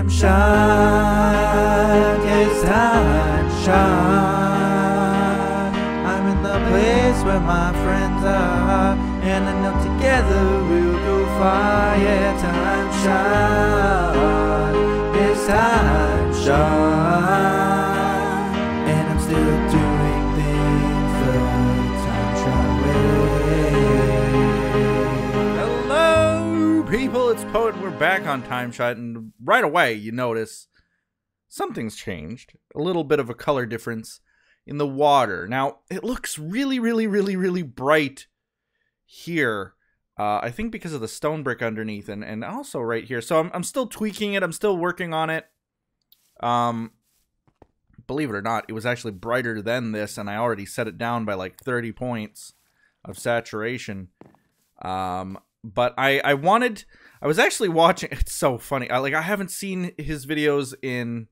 TimeShot, yes, TimeShot. I'm in the place where my friends are, and I know together we'll go far. Yeah, TimeShot, yes, TimeShot. And I'm still doing things the TimeShot way. Hello, people. It's Poet. We're back on TimeShot, and right away you notice something's changed. A little bit of a color difference in the water. Now, it looks really bright here. I think because of the stone brick underneath and also right here. So I'm still tweaking it. I'm still working on it. Believe it or not, it was actually brighter than this, and I already set it down by like 30 points of saturation. But I was actually watching. It's so funny. I haven't seen his videos in,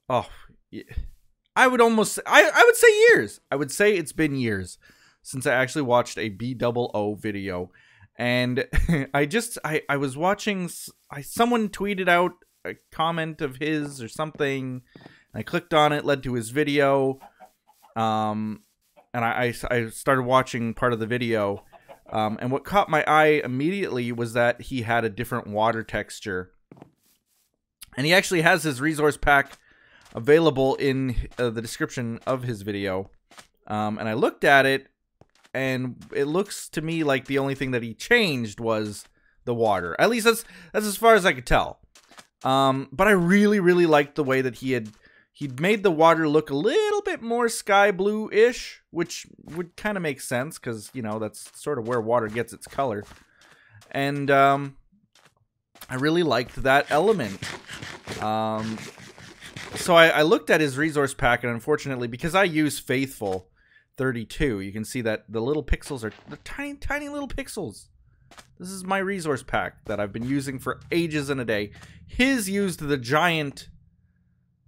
I would say years. I would say it's been years since I actually watched a BOO video. And I was watching, someone tweeted out a comment of his or something, and I clicked on it, led to his video. And I started watching part of the video. And what caught my eye immediately was that he had a different water texture. And he actually has his resource pack available in the description of his video. And I looked at it, and it looks to me like the only thing that he changed was the water. At least that's as far as I could tell. But I really liked the way that he'd made the water look a little bit more sky blue-ish, which would kind of make sense because, you know, that's sort of where water gets its color. And I really liked that element. So I looked at his resource pack, and unfortunately, because I use Faithful 32, you can see that the little pixels are the tiny little pixels. This is my resource pack that I've been using for ages and a day. His used the giant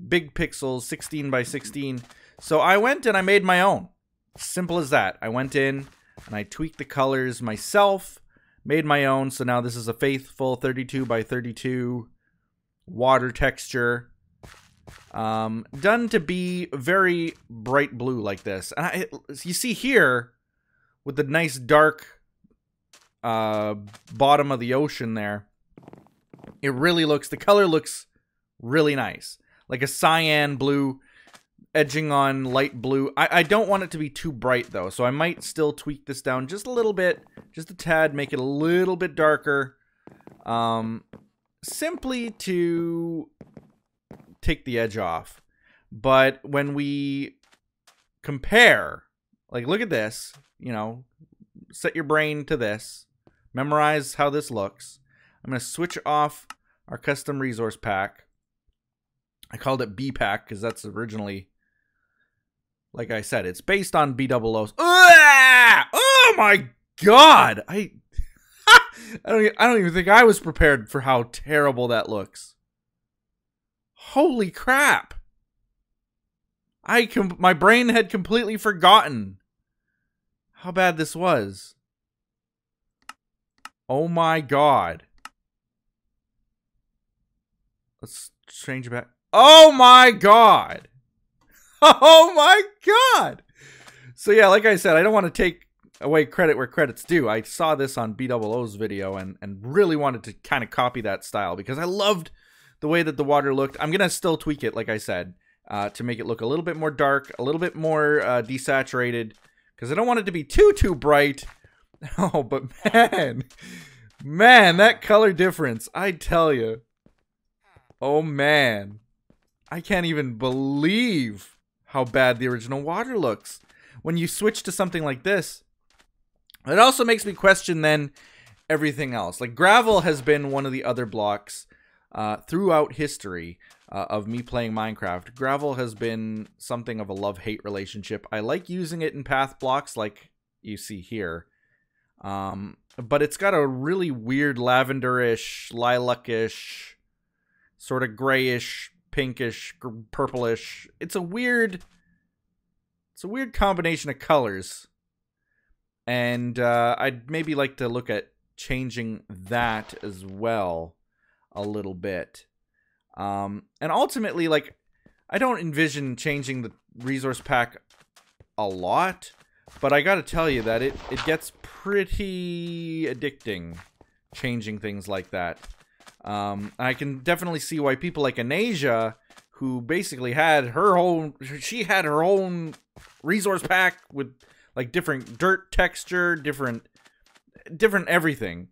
big pixels, 16 by 16. So I went and I made my own. Simple as that. I went in and I tweaked the colors myself, made my own. So now this is a Faithful 32 by 32 water texture. Done to be very bright blue like this. And you see here with the nice dark bottom of the ocean there, it really looks, the color looks really nice. Like a cyan blue edging on light blue. I don't want it to be too bright though, so I might still tweak this down just a little bit, just a tad, make it a little bit darker, simply to take the edge off. But when we compare, like, look at this, you know, set your brain to this, memorize how this looks. I'm going to switch off our custom resource pack. I called it B pack because that's originally, like I said, it's based on BOOs. Oh my god! I don't even think I was prepared for how terrible that looks. Holy crap! My brain had completely forgotten how bad this was. Oh my god! Let's change it back. Oh my god! Oh my god! So yeah, like I said, I don't want to take away credit where credit's due. I saw this on BOO's video and really wanted to kind of copy that style because I loved the way that the water looked. I'm gonna still tweak it, like I said, to make it look a little bit more dark, a little bit more desaturated, because I don't want it to be too bright. Oh, but man, that color difference, I tell you. Oh man. I can't even believe how bad the original water looks. When you switch to something like this, it also makes me question then everything else. Like gravel has been one of the other blocks throughout history of me playing Minecraft. Gravel has been something of a love-hate relationship. I like using it in path blocks like you see here. But it's got a really weird lavenderish, lilacish, sort of grayish, pinkish, purplish. It's a weird combination of colors. And I'd maybe like to look at changing that as well a little bit. And ultimately, like, I don't envision changing the resource pack a lot, but I gotta tell you that it gets pretty addicting changing things like that. I can definitely see why people like Anasia, who basically had her own resource pack with like different dirt texture, different everything.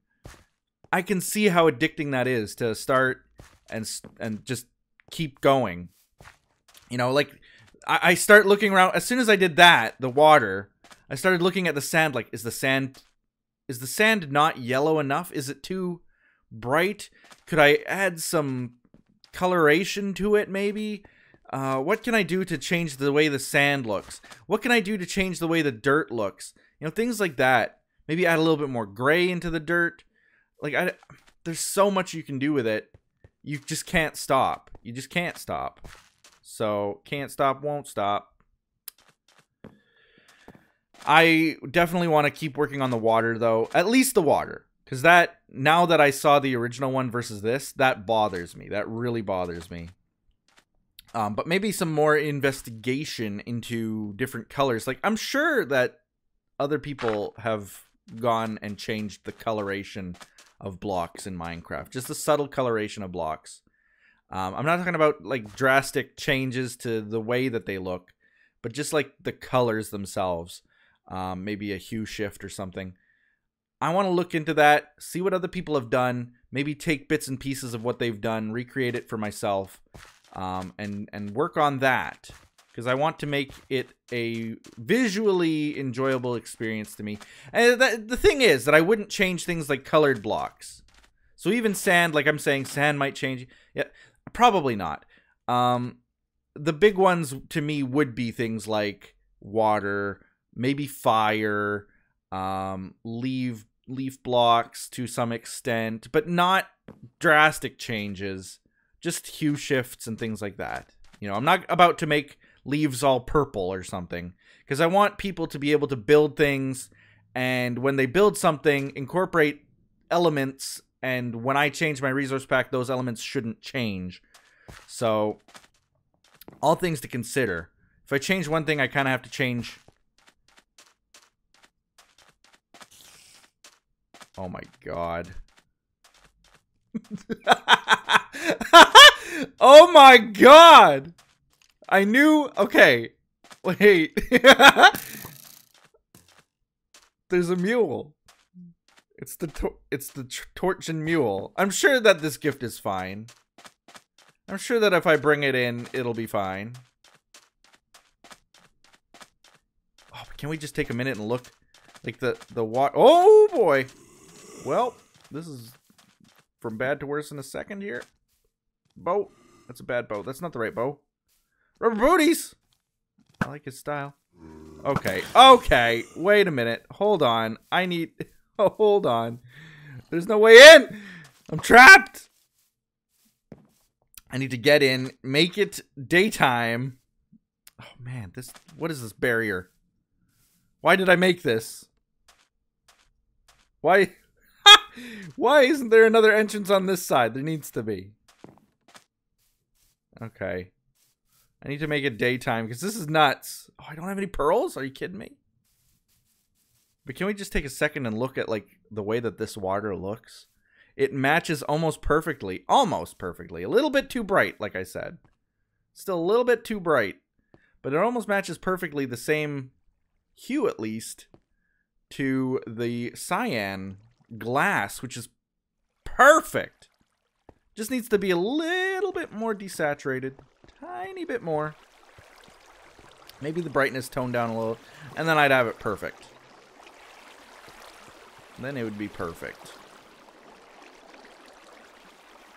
I can see how addicting that is to start and just keep going. You know, like I start looking around as soon as I did that, the water, I started looking at the sand like, is the sand not yellow enough? Is it too bright? Could I add some coloration to it maybe? What can I do to change the way the sand looks? What can I do to change the way the dirt looks? You know, things like that. Maybe add a little bit more gray into the dirt. Like, there's so much you can do with it. You just can't stop. You just can't stop. So, can't stop, won't stop. I definitely want to keep working on the water, though. At least the water. Because that, now that I saw the original one versus this, that bothers me. That really bothers me. But maybe some more investigation into different colors. Like, I'm sure that other people have gone and changed the coloration of blocks in Minecraft. Just the subtle coloration of blocks. I'm not talking about, like, drastic changes to the way that they look. But just, like, the colors themselves. Maybe a hue shift or something. I want to look into that, see what other people have done, maybe take bits and pieces of what they've done, recreate it for myself, and work on that. Because I want to make it a visually enjoyable experience to me. And the thing is that I wouldn't change things like colored blocks. So even sand, like I'm saying, sand might change. Yeah, probably not. The big ones to me would be things like water, maybe fire, leaf blocks to some extent, but not drastic changes, just hue shifts and things like that. You know, I'm not about to make leaves all purple or something, because I want people to be able to build things, and when they build something, incorporate elements, and when I change my resource pack, those elements shouldn't change. So, all things to consider. If I change one thing, I kind of have to change... Oh my god. Oh my god! I knew... Okay. Wait. There's a mule. It's the Torchin mule. I'm sure that this gift is fine. I'm sure that if I bring it in, it'll be fine. Oh, but can we just take a minute and look? Like the water... Oh boy! Well, this is from bad to worse in a second here. Bow. That's a bad bow. That's not the right bow. Rubber booties! I like his style. Okay. Okay. Wait a minute. Hold on. I need... Oh, hold on. There's no way in! I'm trapped! I need to get in. Make it daytime. Oh, man. This... What is this barrier? Why did I make this? Why... Why isn't there another entrance on this side? There needs to be. Okay. I need to make it daytime because this is nuts. Oh, I don't have any pearls? Are you kidding me? But can we just take a second and look at, like, the way that this water looks? It matches almost perfectly. Almost perfectly. A little bit too bright, like I said. Still a little bit too bright. But it almost matches perfectly the same hue, at least, to the cyan glass, which is perfect. Just needs to be a little bit more desaturated. Tiny bit more. Maybe the brightness toned down a little. And then I'd have it perfect. Then it would be perfect.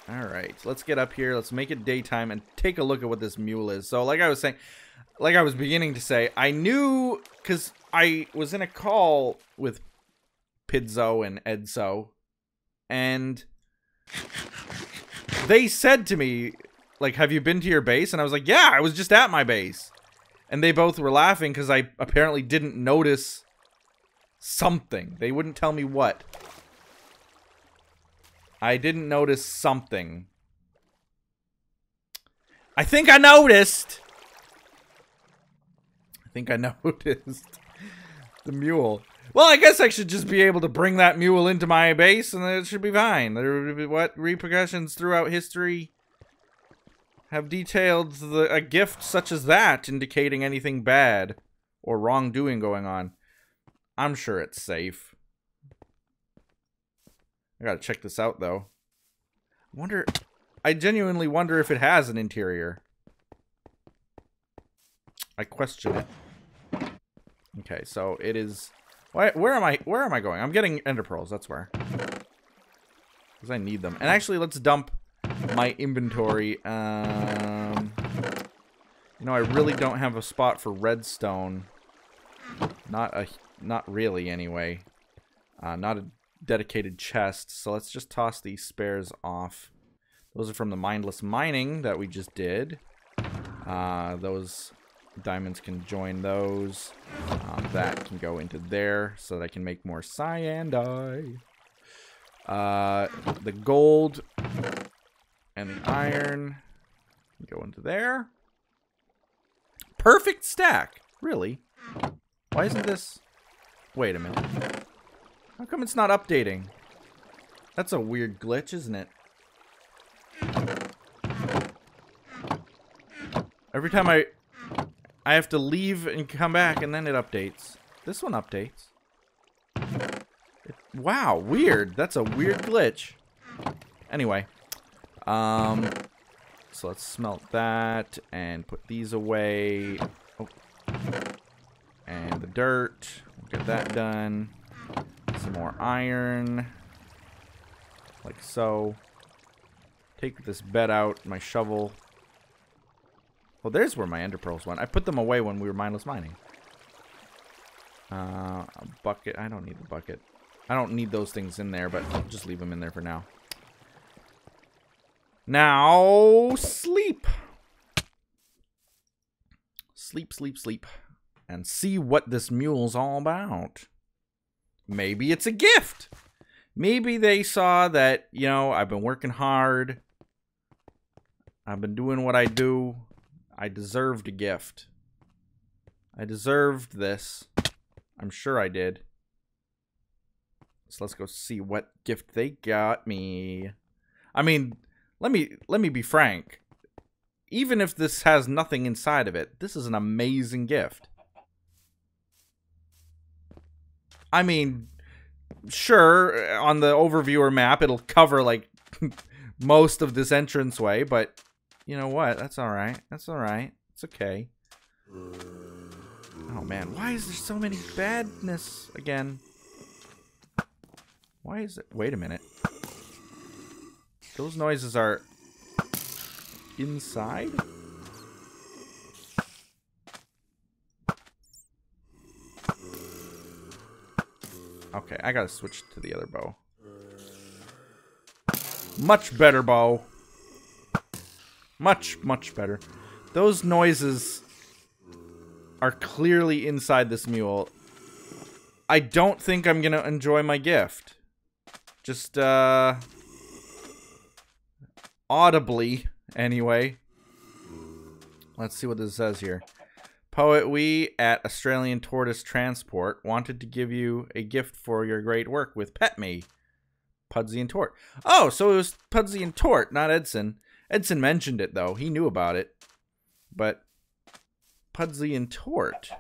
Alright, let's get up here. Let's make it daytime and take a look at what this mule is. So like I was saying, like I was beginning to say, I knew, because I was in a call with Puddzee and Edzo, and they said to me, like, have you been to your base? And I was like, yeah, I was just at my base. And they both were laughing because I apparently didn't notice something. They wouldn't tell me what. I didn't notice something. I think I noticed. I think I noticed the mule. Well, I guess I should just be able to bring that mule into my base and it should be fine. There would be what repercussions throughout history have detailed a gift such as that indicating anything bad or wrongdoing going on. I'm sure it's safe. I gotta check this out though. I genuinely wonder if it has an interior. I question it. Okay, so it is. Where am I going? I'm getting ender pearls. That's where. Because I need them. And actually, let's dump my inventory. You know, I really don't have a spot for redstone. Not really, anyway. Not a dedicated chest. So let's just toss these spares off. Those are from the mindless mining that we just did. Those diamonds can join those. That can go into there so that I can make more cyan dye. The gold and the iron go into there. Perfect stack. Really? Why isn't this... Wait a minute. How come it's not updating? That's a weird glitch, isn't it? Every time I have to leave and come back and then it updates. This one updates. Wow, weird. That's a weird glitch. Anyway. So let's smelt that and put these away. Oh. And the dirt. We'll get that done. Some more iron. Like so. Take this bed out, my shovel. Well, there's where my ender pearls went. I put them away when we were mindless mining. A bucket. I don't need the bucket. I don't need those things in there, but I'll just leave them in there for now. Now, sleep. Sleep, sleep, sleep. And see what this mule's all about. Maybe it's a gift. Maybe they saw that, you know, I've been working hard. I've been doing what I do. I deserved a gift. I deserved this. I'm sure I did. So let's go see what gift they got me. I mean, let me be frank. Even if this has nothing inside of it, this is an amazing gift. I mean, sure, on the overviewer map, it'll cover, like, most of this entranceway, but you know what? That's alright. That's alright. It's okay. Oh, man. Why is there so many badness again? Why is it? Wait a minute. Those noises are inside? Okay, I gotta switch to the other bow. Much better bow. Much, much better. Those noises are clearly inside this mule. I don't think I'm gonna enjoy my gift. Just, audibly, anyway. Let's see what this says here. Poet, we at Australian Tortoise Transport wanted to give you a gift for your great work with Pet Me. Puddzee and Tort. Oh, so it was Puddzee and Tort, not Edson. Edson mentioned it, though. He knew about it. But Puddzee and Tort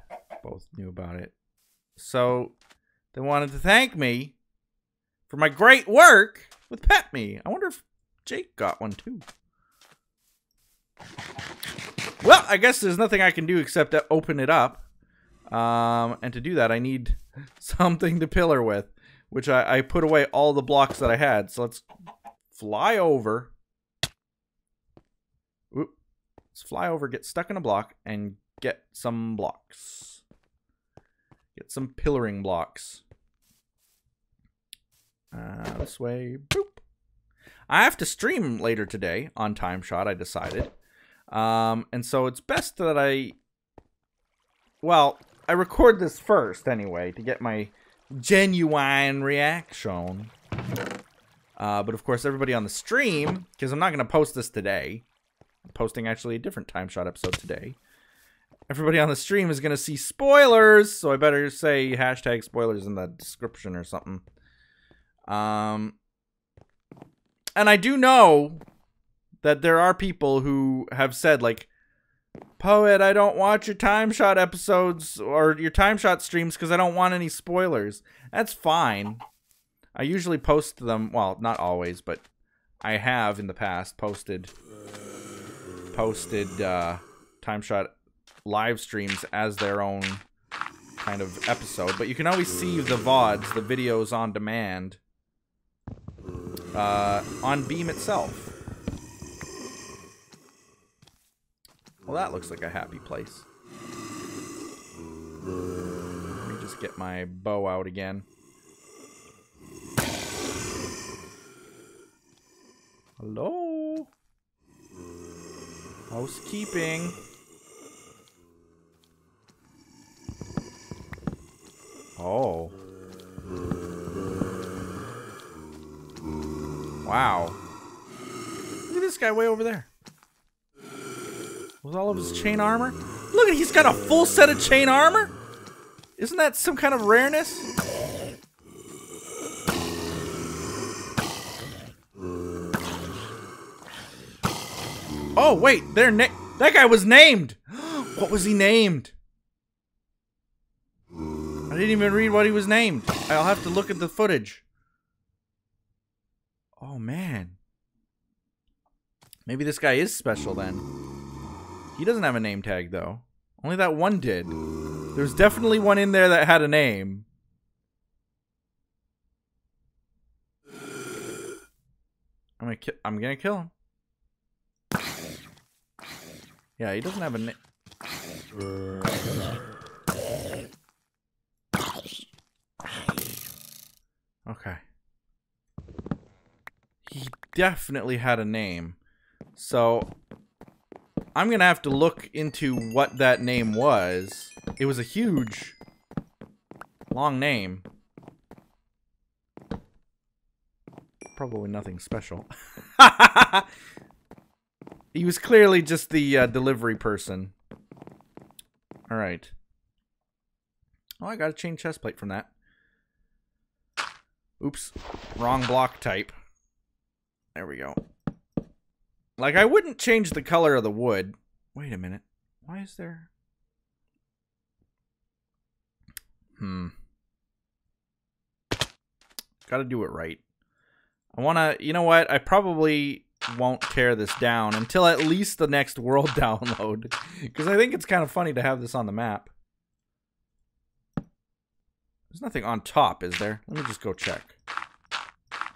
both knew about it. So they wanted to thank me for my great work with Pet Me. I wonder if Jake got one, too. Well, I guess there's nothing I can do except to open it up. And to do that, I need something to pillar with. Which I put away all the blocks that I had. So let's fly over. Oop. Let's fly over, get stuck in a block, and get some blocks. Get some pillaring blocks. This way. Boop. I have to stream later today on TimeShot, I decided. And so it's best that I record this first anyway to get my genuine reaction. But of course, everybody on the stream, because I'm not going to post this today. I'm posting actually a different TimeShot episode today. Everybody on the stream is going to see spoilers, so I better say hashtag spoilers in the description or something. And I do know that there are people who have said, like, Poet, I don't watch your TimeShot episodes or your TimeShot streams because I don't want any spoilers. That's fine. I usually post them, well, not always, but I have in the past posted TimeShot live streams as their own kind of episode, but you can always see the VODs, the videos on demand, on Beam itself. Well, that looks like a happy place. Let me just get my bow out again. Hello? Housekeeping. Oh. Wow. Look at this guy way over there. With all of his chain armor. Look at, he's got a full set of chain armor? Isn't that some kind of rareness? Oh, wait, that guy was named. What was he named? I didn't even read what he was named. I'll have to look at the footage. Oh, man. Maybe this guy is special then. He doesn't have a name tag, though. Only that one did. There's definitely one in there that had a name. I'm gonna kill him. Yeah, he doesn't have a name. Okay. He definitely had a name. So, I'm gonna have to look into what that name was. It was a huge, long name. Probably nothing special. He was clearly just the delivery person. Alright. Oh, I got a chain chest plate from that. Oops. Wrong block type. There we go. Like, I wouldn't change the color of the wood. Wait a minute. Why is there... Gotta do it right. I wanna... You know what? I probably won't tear this down until at least the next world download. Because I think it's kind of funny to have this on the map. There's nothing on top, is there? Let me just go check.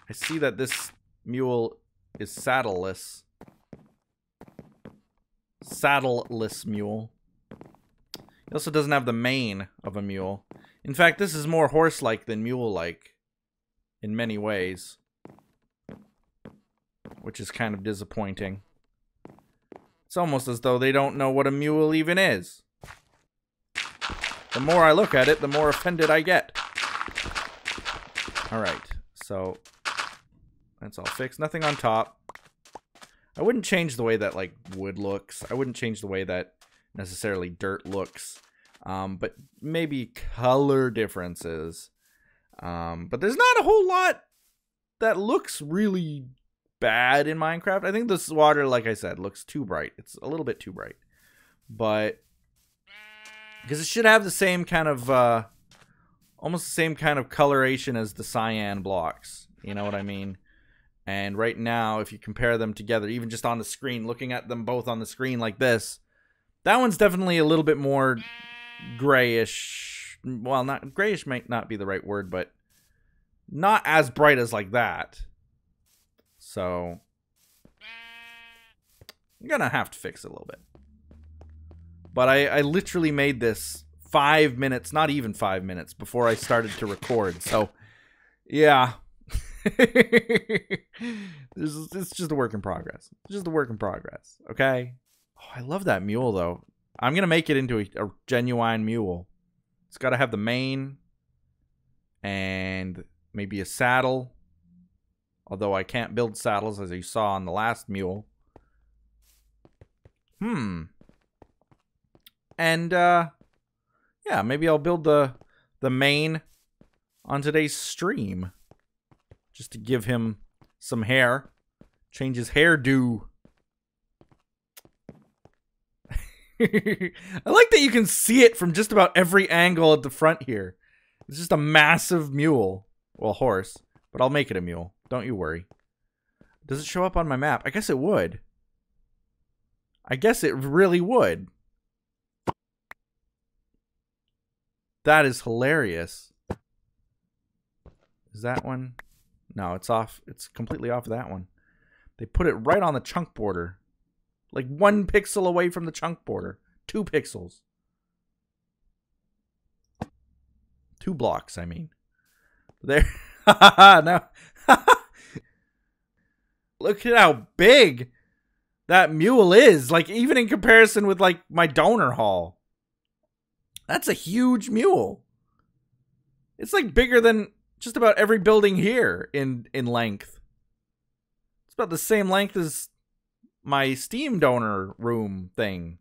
I see that this mule is saddleless. Saddleless mule. It also doesn't have the mane of a mule. In fact, this is more horse-like than mule-like in many ways, which is kind of disappointing. It's almost as though they don't know what a mule even is. The more I look at it, the more offended I get. Alright, so that's all fixed. Nothing on top. I wouldn't change the way that, like, wood looks. I wouldn't change the way that necessarily dirt looks. But maybe color differences. But there's not a whole lot that looks really bad in Minecraft. I think this water, like I said, looks too bright. It's a little bit too bright. But... because it should have the same kind of, almost the same kind of coloration as the cyan blocks. You know what I mean? And right now, if you compare them together, even just on the screen, looking at them both on the screen like this, that one's definitely a little bit more grayish. Well, not grayish might not be the right word, but not as bright as like that. So, I'm gonna have to fix it a little bit. But I literally made this 5 minutes, not even 5 minutes, before I started to record. So, yeah. It's just a work in progress. It's just a work in progress, okay? Oh, I love that mule, though. I'm going to make it into a genuine mule. It's got to have the mane and maybe a saddle. Although I can't build saddles, as you saw on the last mule. And, yeah, maybe I'll build the mane on today's stream. Just to give him some hair. Change his hairdo. I like that you can see it from just about every angle at the front here. It's just a massive mule. Well, horse. But I'll make it a mule. Don't you worry. Does it show up on my map? I guess it would. I guess it really would. That is hilarious. Is that one? No, it's off. It's completely off of that one. They put it right on the chunk border. Like 1 pixel away from the chunk border. 2 pixels. 2 blocks, I mean. There. Now. Look at how big that mule is. Like, even in comparison with, like, my donor hall. That's a huge mule. It's, like, bigger than just about every building here in length. It's about the same length as my Steam donor room thing.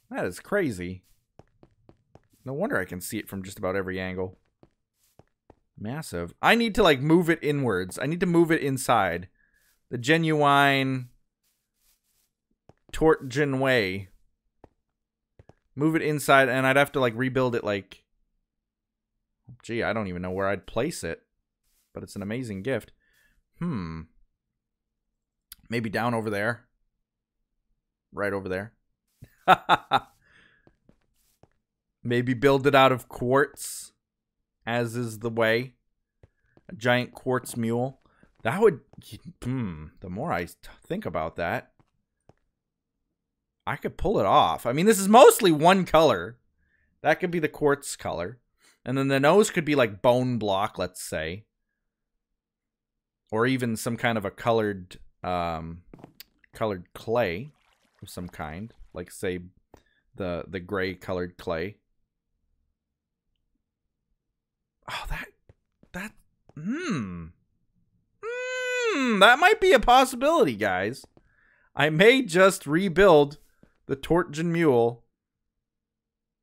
That is crazy. No wonder I can see it from just about every angle. Massive. I need to, like, move it inwards. I need to move it inside. The genuine Tortgen way. Move it inside, and I'd have to, like, rebuild it, like... Gee, I don't even know where I'd place it. But it's an amazing gift. Maybe down over there. Right over there. Maybe build it out of quartz. As is the way. A giant quartz mule. That would... the more I think about that, I could pull it off. I mean, this is mostly one color. That could be the quartz color. And then the nose could be like bone block, let's say. Or even some kind of a colored clay of some kind. Like, say, the gray colored clay. Oh, that might be a possibility, guys. I may just rebuild the Tortgen mule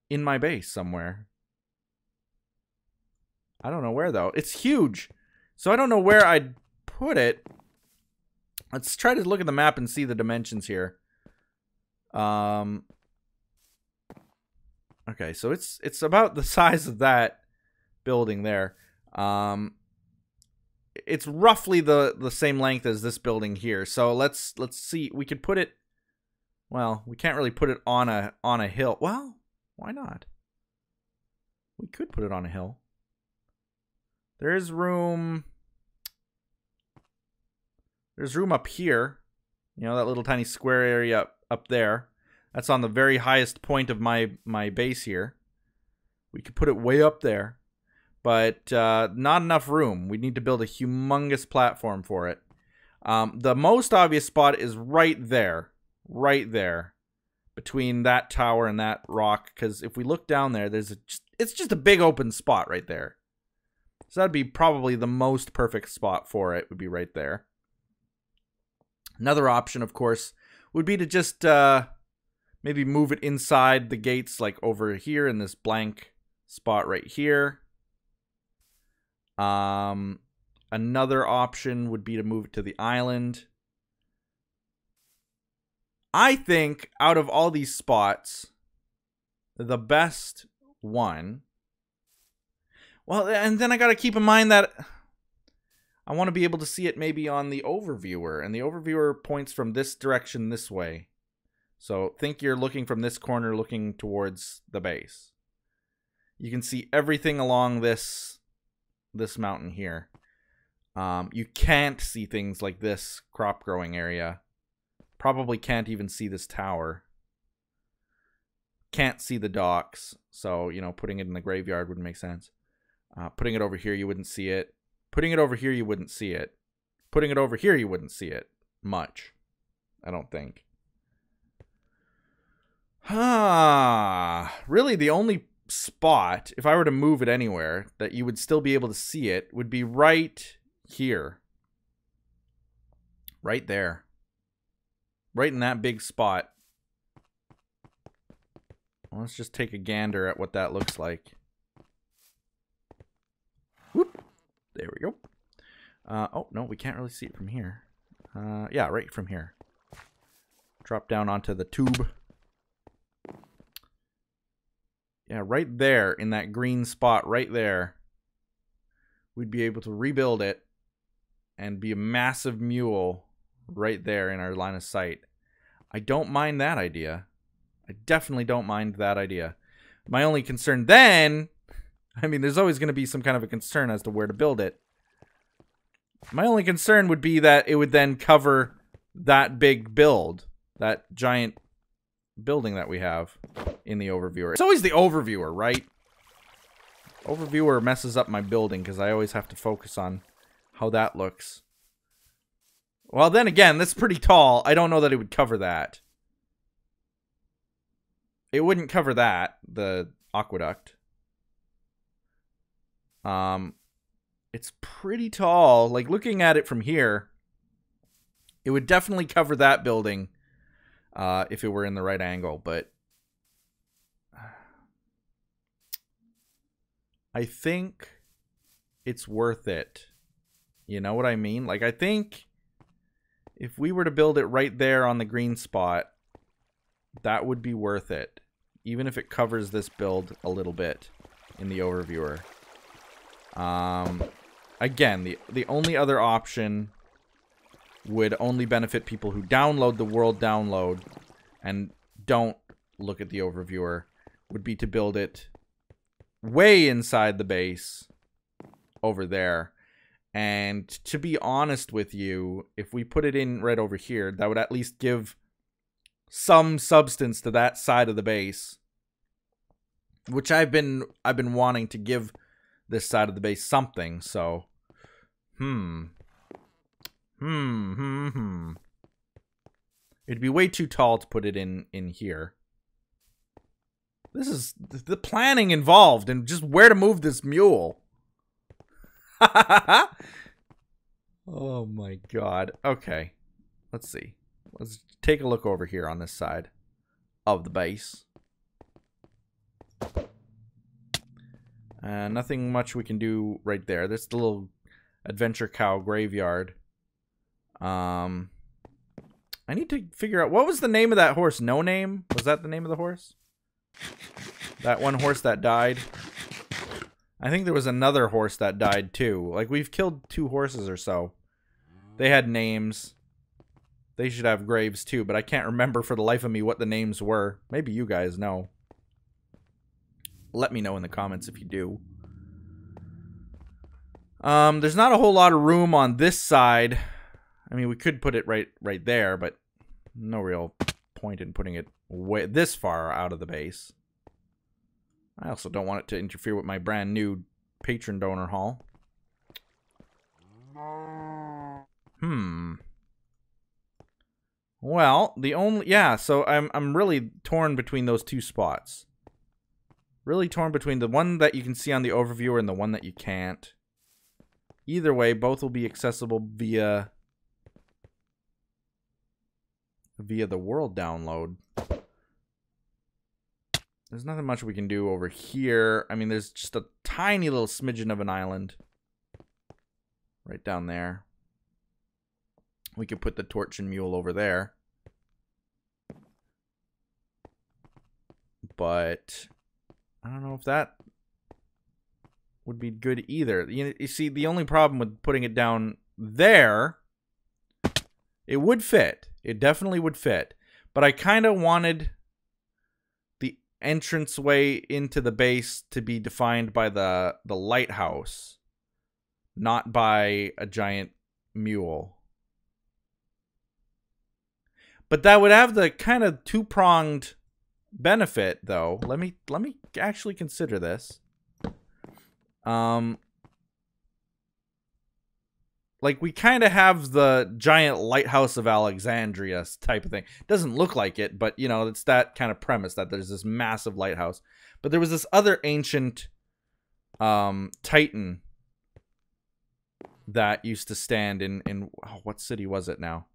in my base somewhere. I don't know where, though. It's huge, so I don't know where I'd put it. Let's try to look at the map and see the dimensions here. Okay, so it's about the size of that building there. It's roughly the same length as this building here. So let's see. We could put it. Well, we can't really put it on a hill. Well, why not? We could put it on a hill. There is room. There's room up here. You know, that little tiny square area up there. That's on the very highest point of my base here. We could put it way up there. But not enough room. We need to build a humongous platform for it. The most obvious spot is right there. Right there. Between that tower and that rock. Because if we look down there, it's just a big open spot right there. So that'd be probably the most perfect spot for it. Would be right there. Another option, of course, would be to just maybe move it inside the gates, like over here in this blank spot right here. Another option would be to move it to the island. I think out of all these spots, the best one... Well, and then I got to keep in mind that I want to be able to see it maybe on the overviewer. And the overviewer points from this direction this way. So think you're looking from this corner looking towards the base. You can see everything along this mountain here. You can't see things like this crop growing area. Probably can't even see this tower. Can't see the docks. So, you know, putting it in the graveyard wouldn't make sense. Putting it over here, you wouldn't see it. Putting it over here, you wouldn't see it. Putting it over here, you wouldn't see it. Much. I don't think. Really, the only spot, if I were to move it anywhere, that you would still be able to see it would be right here. Right there. right in that big spot. Let's just take a gander at what that looks like. Whoop. There we go. Oh, no, we can't really see it from here. Yeah, right from here. Drop down onto the tube. Yeah, right there in that green spot right there. We'd be able to rebuild it and be a massive mule right there in our line of sight. I don't mind that idea. I definitely don't mind that idea. My only concern then, I mean, there's always going to be some kind of a concern as to where to build it. My only concern would be that it would then cover that big build, that giant building that we have in the overviewer. It's always the overviewer, right? Overviewer messes up my building because I always have to focus on how that looks. Well, then again, that's pretty tall. I don't know that it would cover that. It wouldn't cover that, the aqueduct. It's pretty tall. Like, looking at it from here, it would definitely cover that building if it were in the right angle, but I think it's worth it. You know what I mean? Like, I think if we were to build it right there on the green spot, that would be worth it. Even if it covers this build a little bit in the overviewer. Again, the only other option would only benefit people who download the world download and don't look at the overviewer, would be to build it way inside the base over there. And to be honest with you, if we put it in right over here, that would at least give some substance to that side of the base, which I've been wanting to give this side of the base something. So it'd be way too tall to put it in here. This is the planning involved and just where to move this mule. Oh my god. Okay, let's see. Let's take a look over here on this side of the base. Nothing much we can do right there. There's the little adventure cow graveyard. I need to figure out, what was the name of that horse? No Name? Was that the name of the horse? That one horse that died? I think there was another horse that died too. Like, we've killed 2 horses or so. They had names. They should have graves too, but I can't remember for the life of me what the names were. Maybe you guys know. Let me know in the comments if you do. There's not a whole lot of room on this side. I mean, we could put it right there, but no real point in putting it way this far out of the base. I also don't want it to interfere with my brand new patron donor hall. Well, the only, yeah, so I'm really torn between those 2 spots. Really torn between the one that you can see on the overviewer and the one that you can't. Either way, both will be accessible via the world download. There's nothing much we can do over here. I mean, there's just a tiny little smidgen of an island right down there. We could put the torch and mule over there. But I don't know if that would be good either. You see, the only problem with putting it down there, it would fit. It definitely would fit. But I kind of wanted the entranceway into the base to be defined by the lighthouse, not by a giant mule. But that would have the kind of 2-pronged benefit, though. Let me actually consider this. Like, we kind of have the giant lighthouse of Alexandria type of thing. Doesn't look like it, but, you know, it's that kind of premise that there's this massive lighthouse. But there was this other ancient titan that used to stand in oh, what city was it now?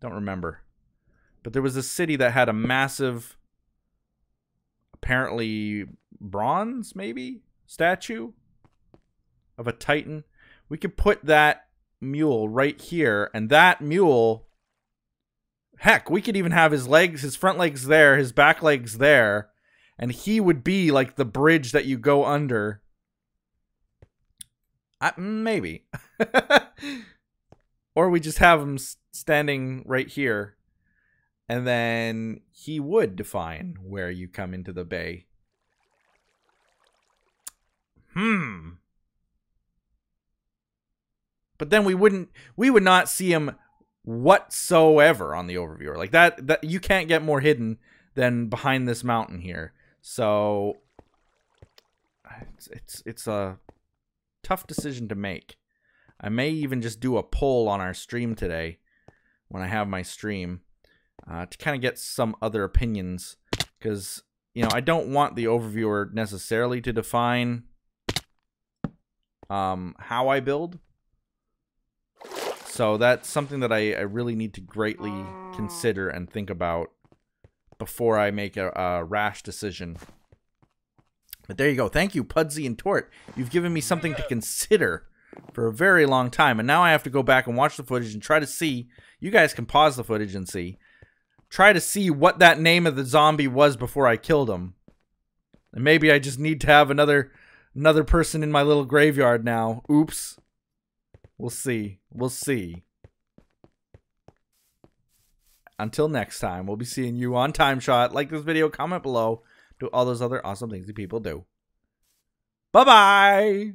Don't remember. But there was a city that had a massive, apparently bronze, maybe, statue of a Titan. We could put that mule right here, and that mule, heck, we could even have his legs, his front legs there, his back legs there, and he would be like the bridge that you go under. Maybe. Or we just have him standing right here, and then he would define where you come into the bay. But then we would not see him whatsoever on the overviewer. Like that you can't get more hidden than behind this mountain here. So it's a tough decision to make. I may even just do a poll on our stream today when I have my stream to kind of get some other opinions, because I don't want the overviewer necessarily to define how I build. So that's something that I really need to greatly consider and think about before I make a rash decision. But there you go. Thank you, Puddzee and Tort. You've given me something to consider for a very long time. And now I have to go back and watch the footage and try to see. You guys can pause the footage and see. Try to see what that name of the zombie was before I killed him. And maybe I just need to have another person in my little graveyard now. Oops. We'll see. We'll see. Until next time, we'll be seeing you on TimeShot. Like this video, comment below, do all those other awesome things that people do. Bye-bye!